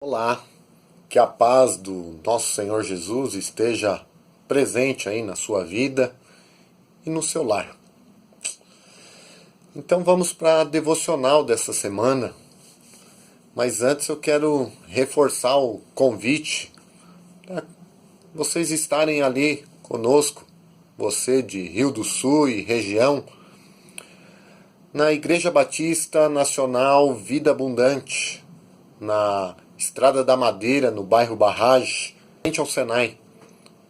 Olá, que a paz do nosso Senhor Jesus esteja presente aí na sua vida e no seu lar. Então vamos para a devocional dessa semana, mas antes eu quero reforçar o convite para vocês estarem ali conosco, você de Rio do Sul e região, na Igreja Batista Nacional Vida Abundante, na Estrada da Madeira, no bairro Barragem, frente ao Senai.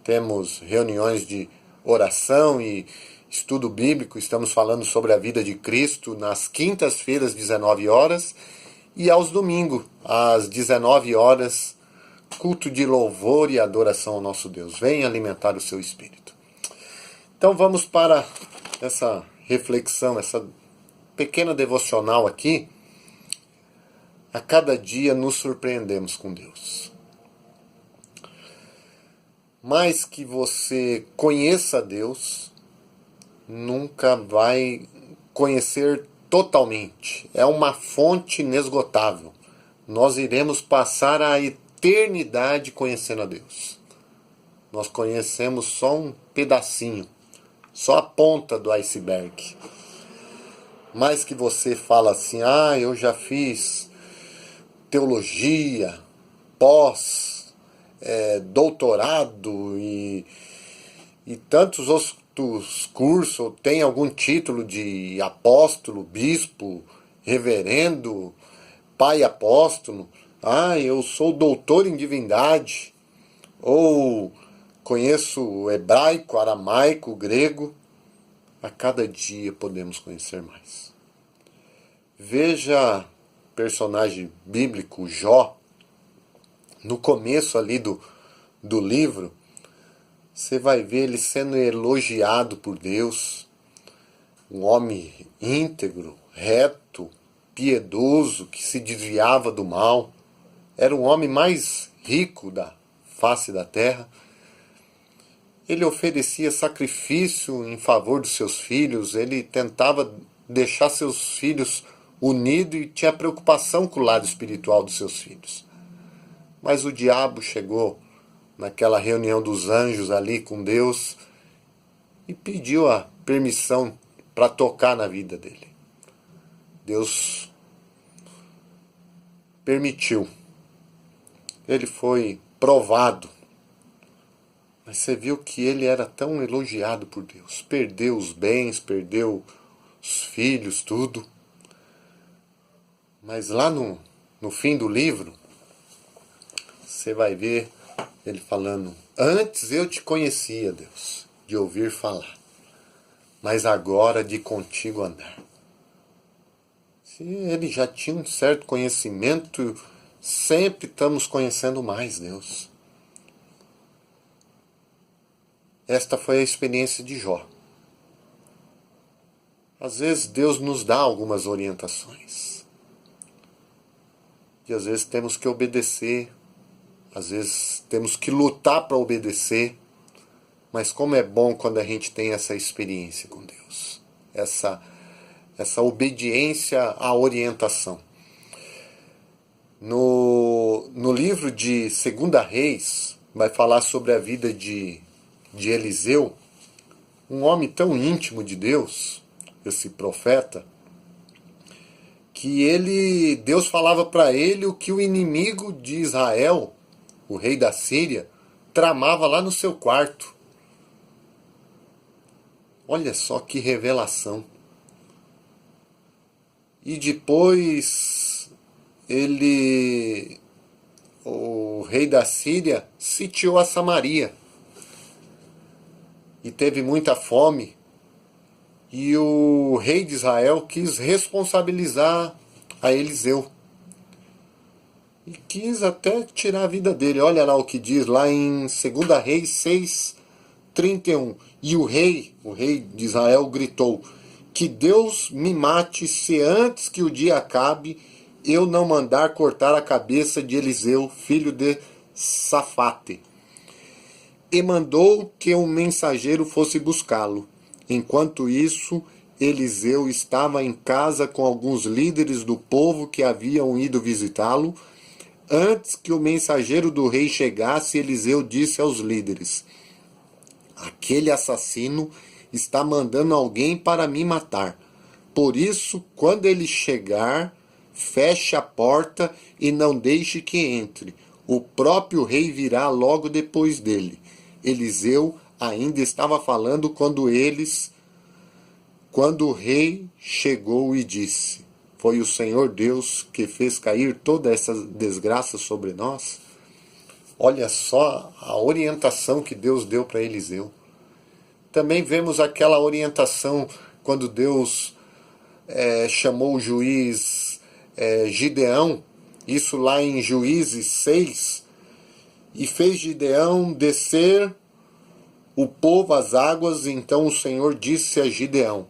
Temos reuniões de oração e estudo bíblico. Estamos falando sobre a vida de Cristo nas quintas-feiras, 19 horas, e aos domingos, às 19 horas, culto de louvor e adoração ao nosso Deus. Venha alimentar o seu espírito. Então vamos para essa reflexão, essa pequena devocional aqui. A cada dia nos surpreendemos com Deus. Mais que você conheça Deus, nunca vai conhecer totalmente. É uma fonte inesgotável. Nós iremos passar a eternidade conhecendo a Deus. Nós conhecemos só um pedacinho, só a ponta do iceberg. Mais que você fala assim, eu já fiz teologia, doutorado e tantos outros cursos, tem algum título de apóstolo, bispo, reverendo, pai apóstolo, eu sou doutor em divindade, ou conheço hebraico, aramaico, grego. A cada dia podemos conhecer mais. Veja personagem bíblico, Jó, no começo ali do livro, você vai ver ele sendo elogiado por Deus, um homem íntegro, reto, piedoso, que se desviava do mal, era o homem mais rico da face da terra. Ele oferecia sacrifício em favor dos seus filhos, ele tentava deixar seus filhos unido e tinha preocupação com o lado espiritual dos seus filhos. Mas o diabo chegou naquela reunião dos anjos ali com Deus e pediu a permissão para tocar na vida dele. Deus permitiu. Ele foi provado. Mas você viu que ele era tão elogiado por Deus. Perdeu os bens, perdeu os filhos, tudo. Mas lá no fim do livro, você vai ver ele falando, antes eu te conhecia, Deus, de ouvir falar, mas agora de contigo andar. Se ele já tinha um certo conhecimento, sempre estamos conhecendo mais Deus. Esta foi a experiência de Jó. Às vezes Deus nos dá algumas orientações. E às vezes temos que obedecer, às vezes temos que lutar para obedecer, mas como é bom quando a gente tem essa experiência com Deus, essa obediência à orientação. No livro de 2 Reis, vai falar sobre a vida de Eliseu, um homem tão íntimo de Deus, esse profeta, que Deus falava para ele o que o inimigo de Israel, o rei da Síria, tramava lá no seu quarto. Olha só que revelação. E depois o rei da Síria, sitiou a Samaria. E teve muita fome. E o rei de Israel quis responsabilizar a Eliseu. E quis até tirar a vida dele. Olha lá o que diz lá em 2 Reis 6:31. E o rei de Israel gritou, que Deus me mate se antes que o dia acabe eu não mandar cortar a cabeça de Eliseu, filho de Safate. E mandou que um mensageiro fosse buscá-lo. Enquanto isso, Eliseu estava em casa com alguns líderes do povo que haviam ido visitá-lo. Antes que o mensageiro do rei chegasse, Eliseu disse aos líderes: aquele assassino está mandando alguém para me matar. Por isso, quando ele chegar, feche a porta e não deixe que entre. O próprio rei virá logo depois dele. Eliseu ainda estava falando quando o rei chegou e disse: foi o Senhor Deus que fez cair toda essa desgraça sobre nós? Olha só a orientação que Deus deu para Eliseu. Também vemos aquela orientação quando Deus chamou o juiz Gideão, isso lá em Juízes 6, e fez Gideão descer o povo às águas. Então o Senhor disse a Gideão: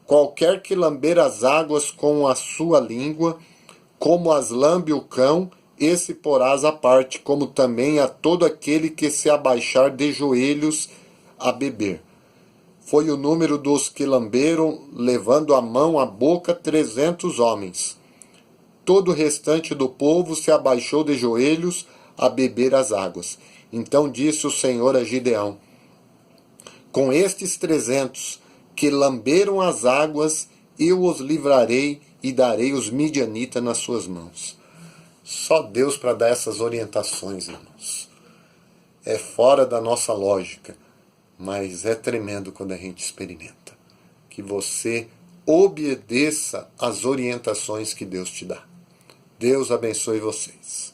qualquer que lamber as águas com a sua língua, como as lambe o cão, esse porás à parte, como também a todo aquele que se abaixar de joelhos a beber. Foi o número dos que lamberam, levando a mão à boca, 300 homens. Todo o restante do povo se abaixou de joelhos a beber as águas. Então disse o Senhor a Gideão: com estes 300 que lamberam as águas, eu os livrarei e darei os midianitas nas suas mãos. Só Deus para dar essas orientações, irmãos. É fora da nossa lógica, mas é tremendo quando a gente experimenta. Que você obedeça às orientações que Deus te dá. Deus abençoe vocês.